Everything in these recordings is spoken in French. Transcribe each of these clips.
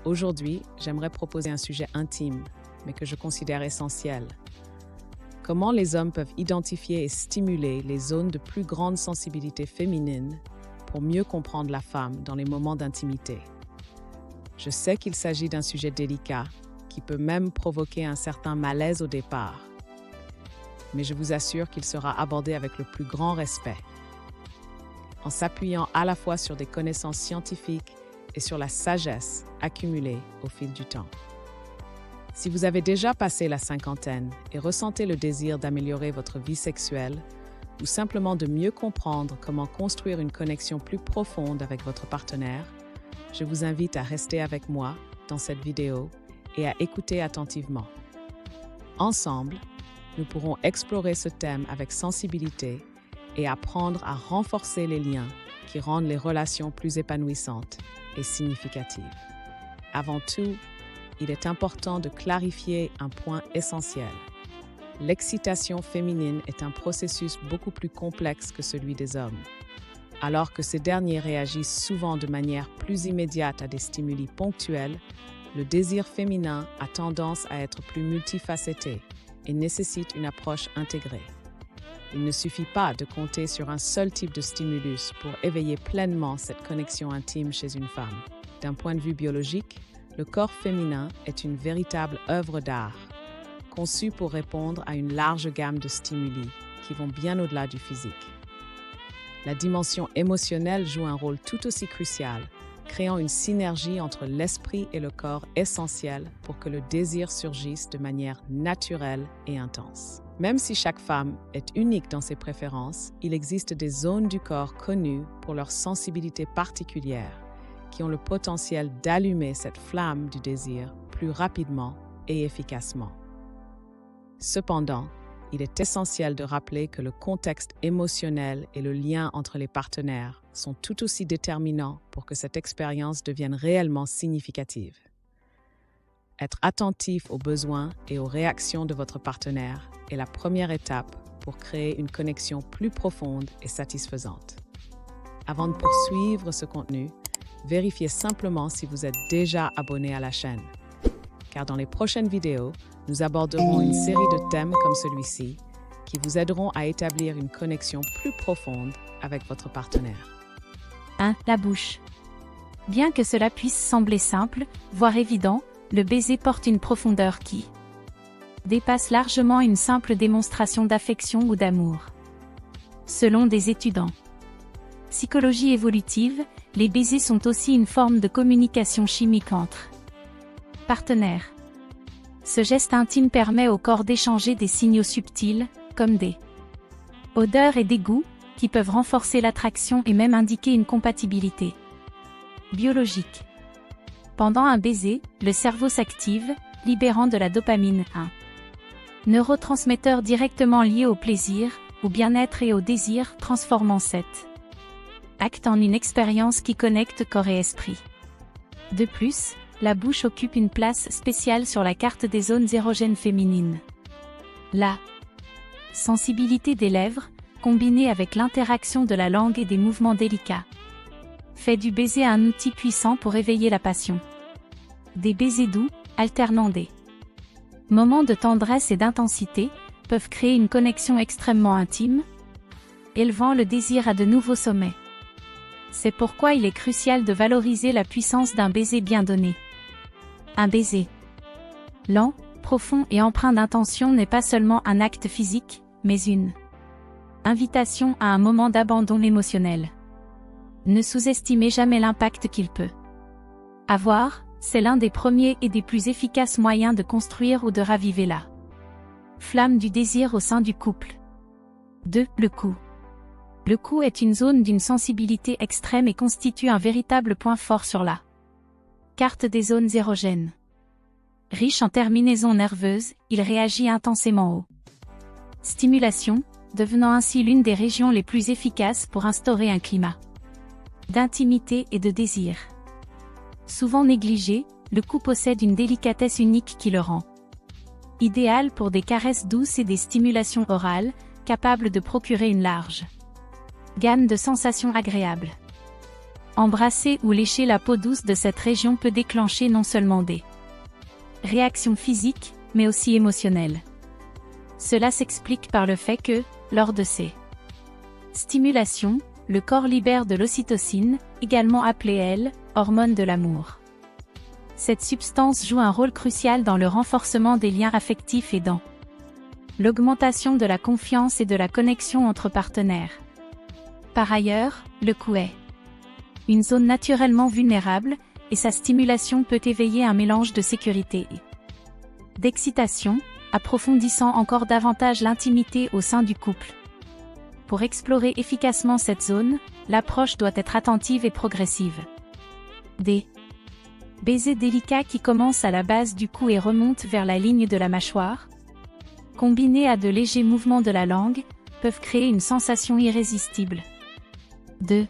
Aujourd'hui, j'aimerais proposer un sujet intime, mais que je considère essentiel. Comment les hommes peuvent identifier et stimuler les zones de plus grande sensibilité féminine pour mieux comprendre la femme dans les moments d'intimité. Je sais qu'il s'agit d'un sujet délicat qui peut même provoquer un certain malaise au départ, mais je vous assure qu'il sera abordé avec le plus grand respect, en s'appuyant à la fois sur des connaissances scientifiques et sur la sagesse accumulée au fil du temps. Si vous avez déjà passé la cinquantaine et ressentez le désir d'améliorer votre vie sexuelle ou simplement de mieux comprendre comment construire une connexion plus profonde avec votre partenaire, je vous invite à rester avec moi dans cette vidéo et à écouter attentivement. Ensemble, nous pourrons explorer ce thème avec sensibilité et apprendre à renforcer les liens qui rendent les relations plus épanouissantes et significatives. Avant tout, il est important de clarifier un point essentiel. L'excitation féminine est un processus beaucoup plus complexe que celui des hommes. Alors que ces derniers réagissent souvent de manière plus immédiate à des stimuli ponctuels, le désir féminin a tendance à être plus multifacetté et nécessite une approche intégrée. Il ne suffit pas de compter sur un seul type de stimulus pour éveiller pleinement cette connexion intime chez une femme. D'un point de vue biologique, le corps féminin est une véritable œuvre d'art, conçue pour répondre à une large gamme de stimuli qui vont bien au-delà du physique. La dimension émotionnelle joue un rôle tout aussi crucial, créant une synergie entre l'esprit et le corps essentielle pour que le désir surgisse de manière naturelle et intense. Même si chaque femme est unique dans ses préférences, il existe des zones du corps connues pour leur sensibilité particulière, qui ont le potentiel d'allumer cette flamme du désir plus rapidement et efficacement. Cependant, il est essentiel de rappeler que le contexte émotionnel et le lien entre les partenaires sont tout aussi déterminants pour que cette expérience devienne réellement significative. Être attentif aux besoins et aux réactions de votre partenaire est la première étape pour créer une connexion plus profonde et satisfaisante. Avant de poursuivre ce contenu, vérifiez simplement si vous êtes déjà abonné à la chaîne, car dans les prochaines vidéos, nous aborderons une série de thèmes comme celui-ci qui vous aideront à établir une connexion plus profonde avec votre partenaire. 1. La bouche. Bien que cela puisse sembler simple, voire évident, le baiser porte une profondeur qui dépasse largement une simple démonstration d'affection ou d'amour. Selon des études en psychologie évolutive, les baisers sont aussi une forme de communication chimique entre partenaires. Ce geste intime permet au corps d'échanger des signaux subtils, comme des odeurs et des goûts, qui peuvent renforcer l'attraction et même indiquer une compatibilité biologique. Pendant un baiser, le cerveau s'active, libérant de la dopamine, un neurotransmetteur directement lié au plaisir, au bien-être et au désir, transformant cet acte en une expérience qui connecte corps et esprit. De plus, la bouche occupe une place spéciale sur la carte des zones érogènes féminines. La sensibilité des lèvres, combinée avec l'interaction de la langue et des mouvements délicats, fait du baiser un outil puissant pour éveiller la passion. Des baisers doux, alternant des moments de tendresse et d'intensité, peuvent créer une connexion extrêmement intime, élevant le désir à de nouveaux sommets. C'est pourquoi il est crucial de valoriser la puissance d'un baiser bien donné. Un baiser lent, profond et empreint d'intention n'est pas seulement un acte physique, mais une invitation à un moment d'abandon émotionnel. Ne sous-estimez jamais l'impact qu'il peut avoir, c'est l'un des premiers et des plus efficaces moyens de construire ou de raviver la flamme du désir au sein du couple. 2. Le cou. Le cou est une zone d'une sensibilité extrême et constitue un véritable point fort sur la carte des zones érogènes. Riche en terminaisons nerveuses, il réagit intensément aux stimulations, devenant ainsi l'une des régions les plus efficaces pour instaurer un climat d'intimité et de désir. Souvent négligé, le cou possède une délicatesse unique qui le rend idéal pour des caresses douces et des stimulations orales, capables de procurer une large gamme de sensations agréables. Embrasser ou lécher la peau douce de cette région peut déclencher non seulement des réactions physiques, mais aussi émotionnelles. Cela s'explique par le fait que, lors de ces stimulations, le corps libère de l'ocytocine, également appelée L, hormone de l'amour. Cette substance joue un rôle crucial dans le renforcement des liens affectifs et dans l'augmentation de la confiance et de la connexion entre partenaires. Par ailleurs, le cou est une zone naturellement vulnérable, et sa stimulation peut éveiller un mélange de sécurité et d'excitation, approfondissant encore davantage l'intimité au sein du couple. Pour explorer efficacement cette zone, l'approche doit être attentive et progressive. Des baisers délicats qui commencent à la base du cou et remontent vers la ligne de la mâchoire, combinés à de légers mouvements de la langue, peuvent créer une sensation irrésistible. 2.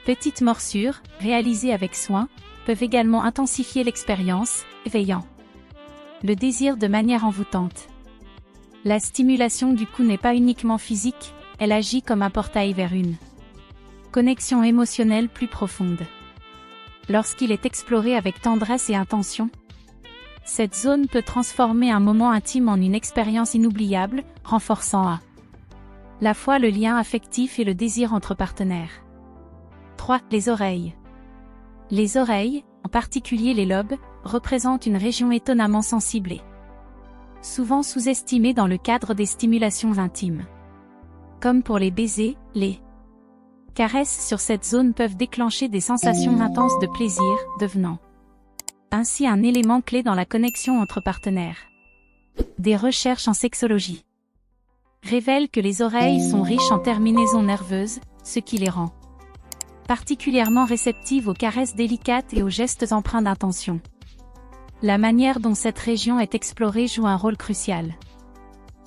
Petites morsures, réalisées avec soin, peuvent également intensifier l'expérience, éveillant le désir de manière envoûtante. La stimulation du cou n'est pas uniquement physique, elle agit comme un portail vers une connexion émotionnelle plus profonde. Lorsqu'il est exploré avec tendresse et intention, cette zone peut transformer un moment intime en une expérience inoubliable, renforçant à la fois le lien affectif et le désir entre partenaires. 3. Les oreilles. Les oreilles, en particulier les lobes, représentent une région étonnamment sensible et souvent sous-estimée dans le cadre des stimulations intimes. Comme pour les baisers, les caresses sur cette zone peuvent déclencher des sensations intenses de plaisir, devenant ainsi un élément clé dans la connexion entre partenaires. Des recherches en sexologie révèlent que les oreilles sont riches en terminaisons nerveuses, ce qui les rend particulièrement réceptives aux caresses délicates et aux gestes empreints d'intention. La manière dont cette région est explorée joue un rôle crucial.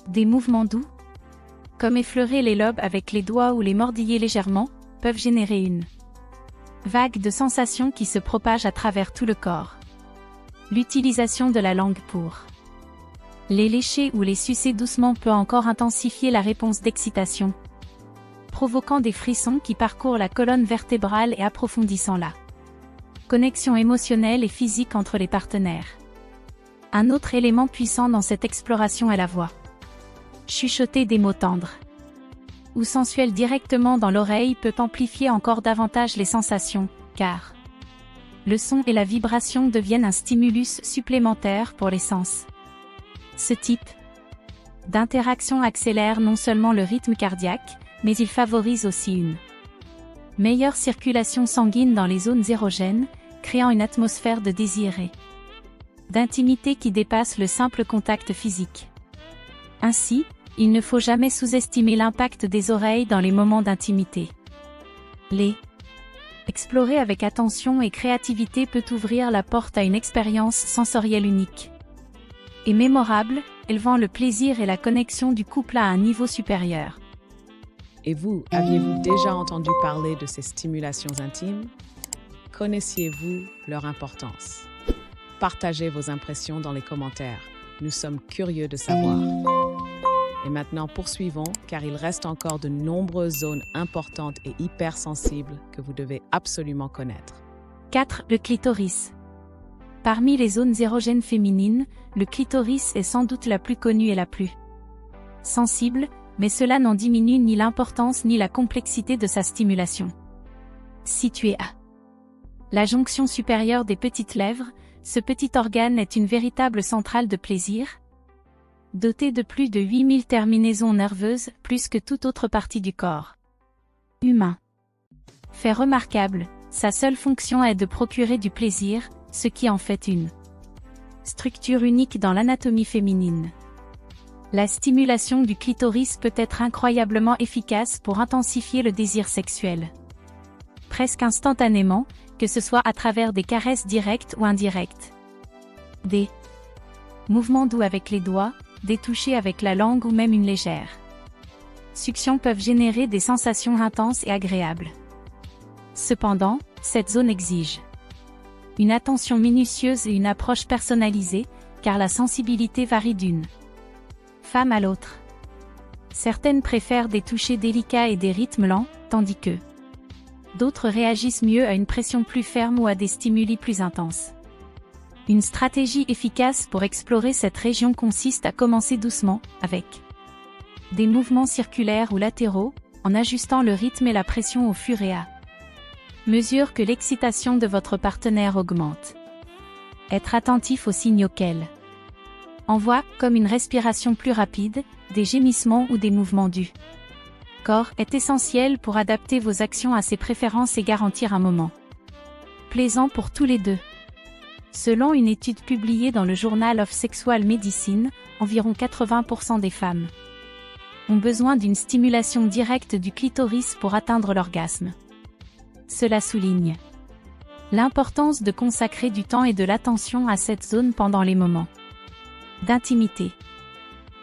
Des mouvements doux, comme effleurer les lobes avec les doigts ou les mordiller légèrement, peuvent générer une vague de sensations qui se propage à travers tout le corps. L'utilisation de la langue pour les lécher ou les sucer doucement peut encore intensifier la réponse d'excitation, provoquant des frissons qui parcourent la colonne vertébrale et approfondissant la connexion émotionnelle et physique entre les partenaires. Un autre élément puissant dans cette exploration est la voix. Chuchoter des mots tendres ou sensuels directement dans l'oreille peut amplifier encore davantage les sensations, car le son et la vibration deviennent un stimulus supplémentaire pour les sens. Ce type d'interaction accélère non seulement le rythme cardiaque, mais il favorise aussi une meilleure circulation sanguine dans les zones érogènes, créant une atmosphère de désir et d'intimité qui dépasse le simple contact physique. Ainsi, il ne faut jamais sous-estimer l'impact des oreilles dans les moments d'intimité. Les explorer avec attention et créativité peut ouvrir la porte à une expérience sensorielle unique et mémorable, élevant le plaisir et la connexion du couple à un niveau supérieur. Et vous, aviez-vous déjà entendu parler de ces stimulations intimes? Connaissiez-vous leur importance? Partagez vos impressions dans les commentaires. Nous sommes curieux de savoir. Et maintenant, poursuivons, car il reste encore de nombreuses zones importantes et hypersensibles que vous devez absolument connaître. 4. Le clitoris. Parmi les zones érogènes féminines, le clitoris est sans doute la plus connue et la plus sensible, mais cela n'en diminue ni l'importance ni la complexité de sa stimulation. Situé à la jonction supérieure des petites lèvres, ce petit organe est une véritable centrale de plaisir, doté de plus de 8000 terminaisons nerveuses, plus que toute autre partie du corps humain. Fait remarquable, sa seule fonction est de procurer du plaisir, ce qui en fait une structure unique dans l'anatomie féminine. La stimulation du clitoris peut être incroyablement efficace pour intensifier le désir sexuel. Presque instantanément, que ce soit à travers des caresses directes ou indirectes. Des mouvements doux avec les doigts, des touchés avec la langue ou même une légère succion peuvent générer des sensations intenses et agréables. Cependant, cette zone exige une attention minutieuse et une approche personnalisée, car la sensibilité varie d'une femme à l'autre. Certaines préfèrent des touchés délicats et des rythmes lents, tandis que d'autres réagissent mieux à une pression plus ferme ou à des stimuli plus intenses. Une stratégie efficace pour explorer cette région consiste à commencer doucement, avec des mouvements circulaires ou latéraux, en ajustant le rythme et la pression au fur et à mesure que l'excitation de votre partenaire augmente. Être attentif aux signaux qu'elle envoie, comme une respiration plus rapide, des gémissements ou des mouvements du corps, est essentiel pour adapter vos actions à ses préférences et garantir un moment plaisant pour tous les deux. Selon une étude publiée dans le Journal of Sexual Medicine, environ 80% des femmes ont besoin d'une stimulation directe du clitoris pour atteindre l'orgasme. Cela souligne l'importance de consacrer du temps et de l'attention à cette zone pendant les moments d'intimité.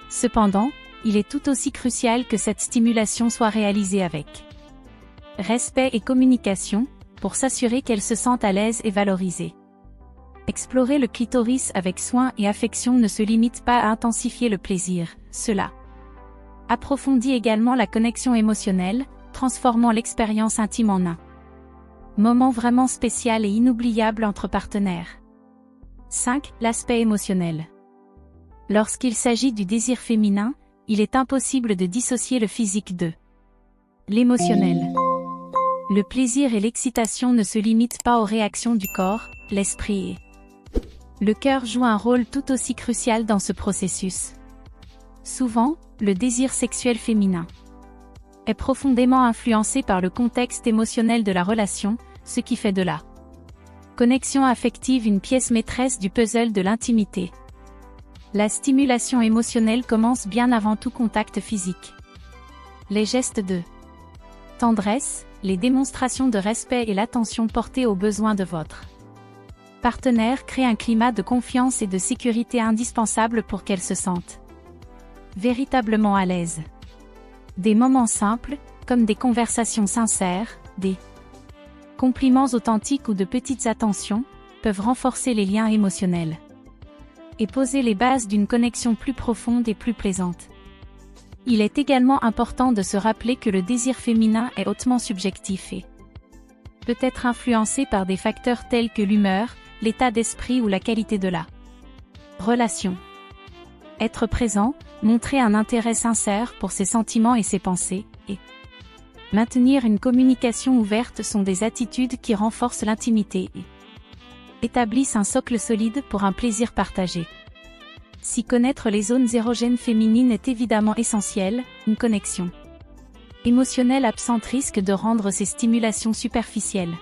Cependant, il est tout aussi crucial que cette stimulation soit réalisée avec respect et communication, pour s'assurer qu'elle se sente à l'aise et valorisée. Explorer le clitoris avec soin et affection ne se limite pas à intensifier le plaisir, cela approfondit également la connexion émotionnelle, transformant l'expérience intime en un moment vraiment spécial et inoubliable entre partenaires. 5. L'aspect émotionnel. Lorsqu'il s'agit du désir féminin, il est impossible de dissocier le physique de l'émotionnel. Le plaisir et l'excitation ne se limitent pas aux réactions du corps, l'esprit et le cœur jouent un rôle tout aussi crucial dans ce processus. Souvent, le désir sexuel féminin est profondément influencé par le contexte émotionnel de la relation, ce qui fait de la connexion affective une pièce maîtresse du puzzle de l'intimité. La stimulation émotionnelle commence bien avant tout contact physique. Les gestes de tendresse, les démonstrations de respect et l'attention portée aux besoins de votre partenaire créent un climat de confiance et de sécurité indispensable pour qu'elle se sente véritablement à l'aise. Des moments simples, comme des conversations sincères, des compliments authentiques ou de petites attentions, peuvent renforcer les liens émotionnels et poser les bases d'une connexion plus profonde et plus plaisante. Il est également important de se rappeler que le désir féminin est hautement subjectif et peut être influencé par des facteurs tels que l'humeur, l'état d'esprit ou la qualité de la relation. Être présent, montrer un intérêt sincère pour ses sentiments et ses pensées, et maintenir une communication ouverte sont des attitudes qui renforcent l'intimité et établissent un socle solide pour un plaisir partagé. Si connaître les zones érogènes féminines est évidemment essentiel, une connexion émotionnelle absente risque de rendre ces stimulations superficielles.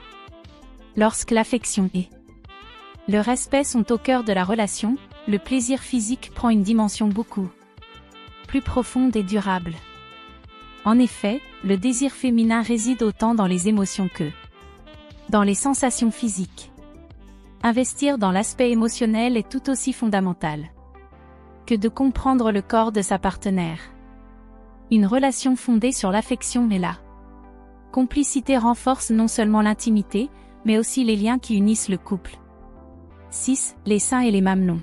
Lorsque l'affection et le respect sont au cœur de la relation, le plaisir physique prend une dimension beaucoup plus profonde et durable. En effet, le désir féminin réside autant dans les émotions que dans les sensations physiques. Investir dans l'aspect émotionnel est tout aussi fondamental que de comprendre le corps de sa partenaire. Une relation fondée sur l'affection et la complicité renforce non seulement l'intimité, mais aussi les liens qui unissent le couple. 6. Les seins et les mamelons.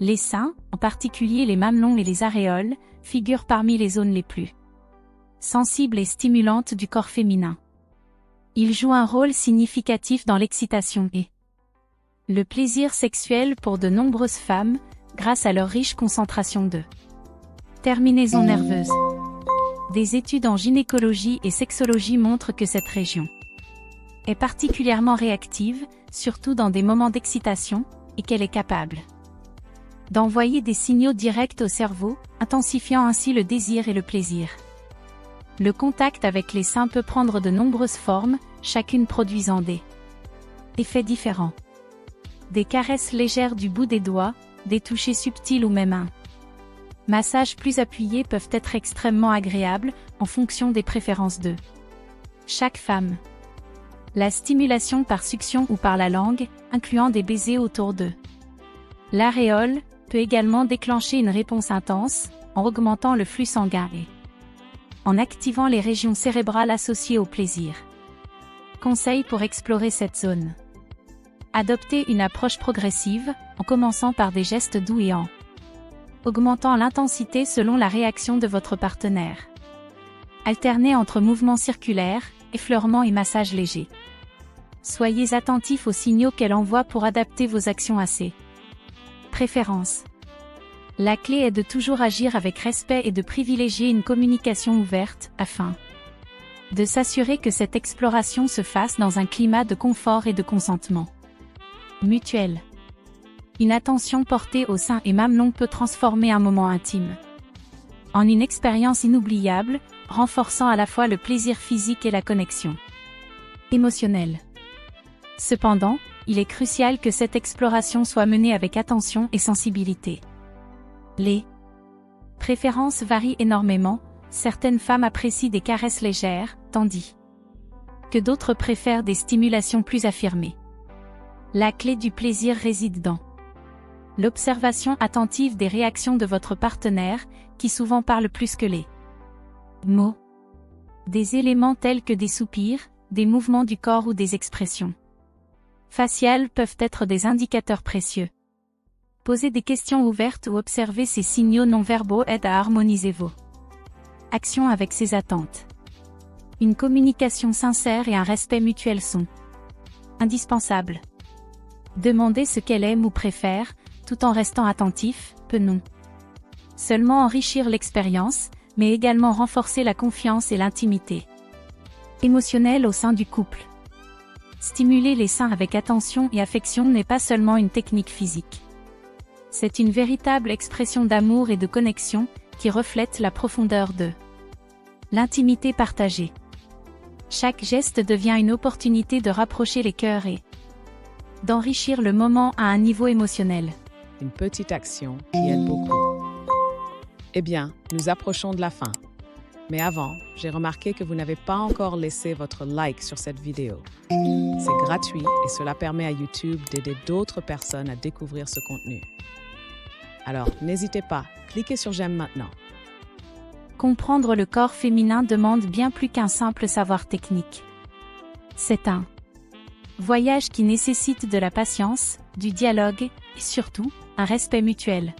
Les seins, en particulier les mamelons et les aréoles, figurent parmi les zones les plus sensibles et stimulantes du corps féminin. Ils jouent un rôle significatif dans l'excitation et le plaisir sexuel pour de nombreuses femmes, grâce à leur riche concentration de terminaisons nerveuses. Des études en gynécologie et sexologie montrent que cette région est particulièrement réactive, surtout dans des moments d'excitation, et qu'elle est capable d'envoyer des signaux directs au cerveau, intensifiant ainsi le désir et le plaisir. Le contact avec les seins peut prendre de nombreuses formes, chacune produisant des effets différents. Des caresses légères du bout des doigts, des touchés subtils ou même un massage plus appuyé peuvent être extrêmement agréables, en fonction des préférences de chaque femme. La stimulation par succion ou par la langue, incluant des baisers autour de l'aréole, peut également déclencher une réponse intense, en augmentant le flux sanguin et en activant les régions cérébrales associées au plaisir. Conseils pour explorer cette zone. Adoptez une approche progressive, en commençant par des gestes doux et en augmentant l'intensité selon la réaction de votre partenaire. Alternez entre mouvements circulaires, effleurements et massages légers. Soyez attentifs aux signaux qu'elle envoie pour adapter vos actions à ses préférences. La clé est de toujours agir avec respect et de privilégier une communication ouverte, afin de s'assurer que cette exploration se fasse dans un climat de confort et de consentement mutuel. Une attention portée au sein et mamelon peut transformer un moment intime en une expérience inoubliable, renforçant à la fois le plaisir physique et la connexion émotionnelle. Cependant, il est crucial que cette exploration soit menée avec attention et sensibilité. Les préférences varient énormément, certaines femmes apprécient des caresses légères, tandis que d'autres préfèrent des stimulations plus affirmées. La clé du plaisir réside dans l'observation attentive des réactions de votre partenaire, qui souvent parle plus que les mots. Des éléments tels que des soupirs, des mouvements du corps ou des expressions faciales peuvent être des indicateurs précieux. Poser des questions ouvertes ou observer ces signaux non-verbaux aide à harmoniser vos actions avec ses attentes. Une communication sincère et un respect mutuel sont indispensables. Demander ce qu'elle aime ou préfère, tout en restant attentif, peut non seulement enrichir l'expérience, mais également renforcer la confiance et l'intimité émotionnelle au sein du couple. Stimuler les seins avec attention et affection n'est pas seulement une technique physique. C'est une véritable expression d'amour et de connexion, qui reflète la profondeur de l'intimité partagée. Chaque geste devient une opportunité de rapprocher les cœurs et d'enrichir le moment à un niveau émotionnel. Une petite action qui aide beaucoup. Eh bien, nous approchons de la fin. Mais avant, j'ai remarqué que vous n'avez pas encore laissé votre like sur cette vidéo. C'est gratuit et cela permet à YouTube d'aider d'autres personnes à découvrir ce contenu. Alors, n'hésitez pas, cliquez sur j'aime maintenant. Comprendre le corps féminin demande bien plus qu'un simple savoir technique. C'est un voyage qui nécessite de la patience, du dialogue et surtout, un respect mutuel.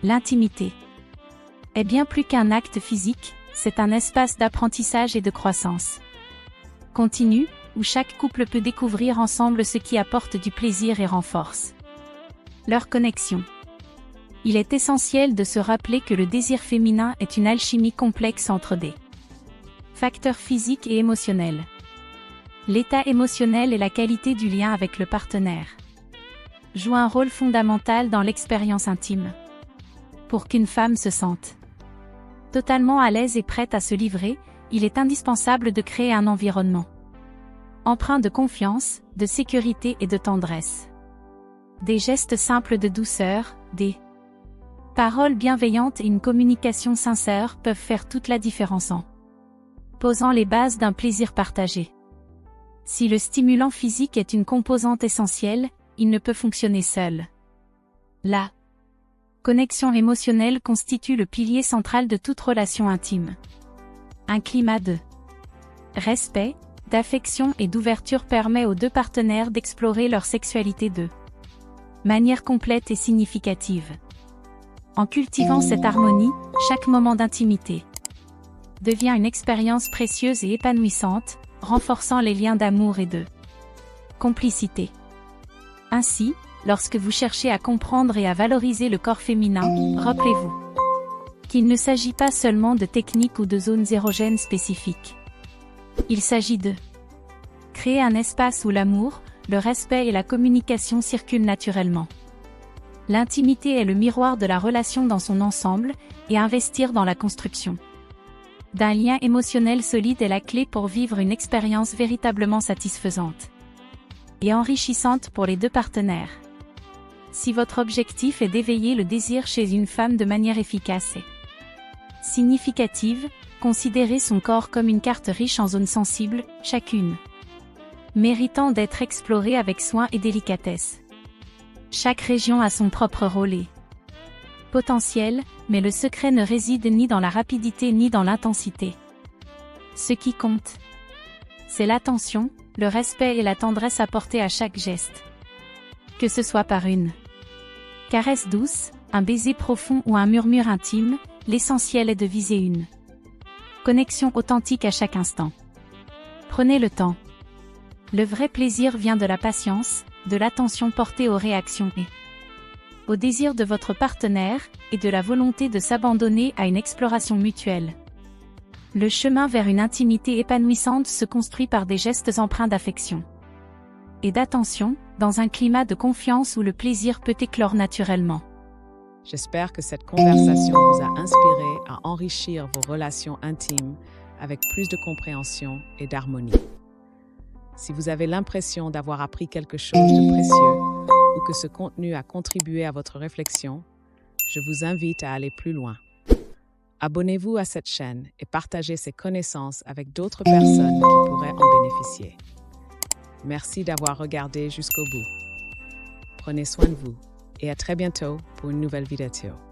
L'intimité est bien plus qu'un acte physique, c'est un espace d'apprentissage et de croissance continue, où chaque couple peut découvrir ensemble ce qui apporte du plaisir et renforce leur connexion. Il est essentiel de se rappeler que le désir féminin est une alchimie complexe entre des facteurs physiques et émotionnels. L'état émotionnel et la qualité du lien avec le partenaire jouent un rôle fondamental dans l'expérience intime. Pour qu'une femme se sente totalement à l'aise et prête à se livrer, il est indispensable de créer un environnement empreint de confiance, de sécurité et de tendresse. Des gestes simples de douceur, des paroles bienveillantes et une communication sincère peuvent faire toute la différence en posant les bases d'un plaisir partagé. Si le stimulant physique est une composante essentielle, il ne peut fonctionner seul. La connexion émotionnelle constitue le pilier central de toute relation intime. Un climat de respect, d'affection et d'ouverture permet aux deux partenaires d'explorer leur sexualité de manière complète et significative. En cultivant cette harmonie, chaque moment d'intimité devient une expérience précieuse et épanouissante, renforçant les liens d'amour et de complicité. Ainsi, lorsque vous cherchez à comprendre et à valoriser le corps féminin, rappelez-vous qu'il ne s'agit pas seulement de techniques ou de zones érogènes spécifiques. Il s'agit de créer un espace où l'amour, le respect et la communication circulent naturellement. L'intimité est le miroir de la relation dans son ensemble, et investir dans la construction d'un lien émotionnel solide est la clé pour vivre une expérience véritablement satisfaisante et enrichissante pour les deux partenaires. Si votre objectif est d'éveiller le désir chez une femme de manière efficace et significative, considérez son corps comme une carte riche en zones sensibles, chacune méritant d'être explorée avec soin et délicatesse. Chaque région a son propre rôle et potentiel, mais le secret ne réside ni dans la rapidité ni dans l'intensité. Ce qui compte, c'est l'attention, le respect et la tendresse apportés à chaque geste. Que ce soit par une caresse douce, un baiser profond ou un murmure intime, l'essentiel est de viser une connexion authentique à chaque instant. Prenez le temps. Le vrai plaisir vient de la patience, de l'attention portée aux réactions et au désir de votre partenaire, et de la volonté de s'abandonner à une exploration mutuelle. Le chemin vers une intimité épanouissante se construit par des gestes empreints d'affection et d'attention, dans un climat de confiance où le plaisir peut éclore naturellement. J'espère que cette conversation vous a inspiré à enrichir vos relations intimes avec plus de compréhension et d'harmonie. Si vous avez l'impression d'avoir appris quelque chose de précieux ou que ce contenu a contribué à votre réflexion, je vous invite à aller plus loin. Abonnez-vous à cette chaîne et partagez ces connaissances avec d'autres personnes qui pourraient en bénéficier. Merci d'avoir regardé jusqu'au bout. Prenez soin de vous et à très bientôt pour une nouvelle vidéo.